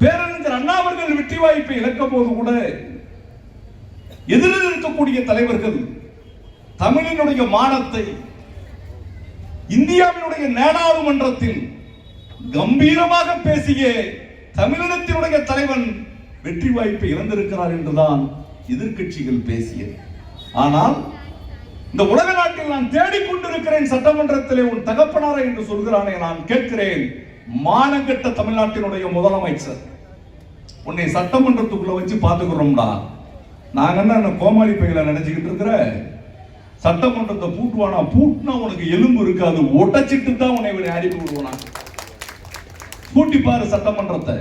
பேரறிஞர் அண்ணா அவர்கள் வெற்றி வாய்ப்பை இழக்க போது கூட எதிரில் இருக்கக்கூடிய தலைவர்கள் தமிழினுடைய மானத்தை இந்தியாவினுடைய நாடாளுமன்றத்தில் கம்பீரமாக பேசிய தமிழினத்தினுடைய தலைவன் வெற்றி வாய்ப்பை இழந்திருக்கிறார் என்றுதான் எதிர்க்கட்சிகள் பேசியது. ஆனால் இந்த உலக நாட்டில் நான் தேடிக்கொண்டிருக்கிறேன், சட்டமன்றத்திலே உன் தகப்பனாரை என்று சொல்கிறானே, நான் கேட்கிறேன், மானங்கெட்ட தமிழ்நாட்டினுடைய முதலமைச்சர், உன்னை சட்டமன்றத்துக்குள்ள வச்சு பாத்துக்கிறோம்டா. நாங்க என்ன கோமாளி பைகளை நினைச்சுக்கிட்டு இருக்கிற? சட்டமன்றத்தை பூட்டுவானா? பூட்டினா உனக்கு எலும்பு இருக்காது, உடைச்சிட்டு தான் உன்னை அனுப்பி விடுவானா. பூட்டி பாரு சட்டமன்றத்தை.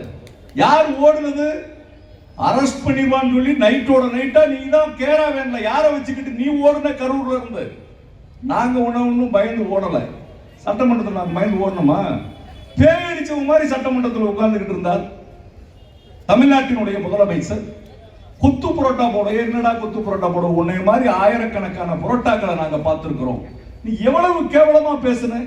யார் ஓடுனது? அரஸ்ட் பண்ணிடுவான்னு சொல்லி நைட்டோட நைட்டா நீ தான் கேரா வேன்ல யாரை வச்சுக்கிட்டு நீ ஓடுன கரூர்ல இருந்து. நாங்க ஒன்னும் பயந்து ஓடல. சட்டமன்றத்தில் நாங்க பயந்து ஓடணுமா? பேயடிச்சவங்க மாதிரி சட்டமன்றத்தில் உட்கார்ந்துகிட்டு இருந்தார் தமிழ்நாட்டினுடைய முதலமைச்சர். குத்து புரோட்டா போட, என்னடா குத்து புரோட்டா போட, உன்னை மாதிரி ஆயிரக்கணக்கான புரோட்டாக்களை நாங்க பார்த்திருக்கிறோம். நீ எவ்வளவு கேவலமா பேசுன?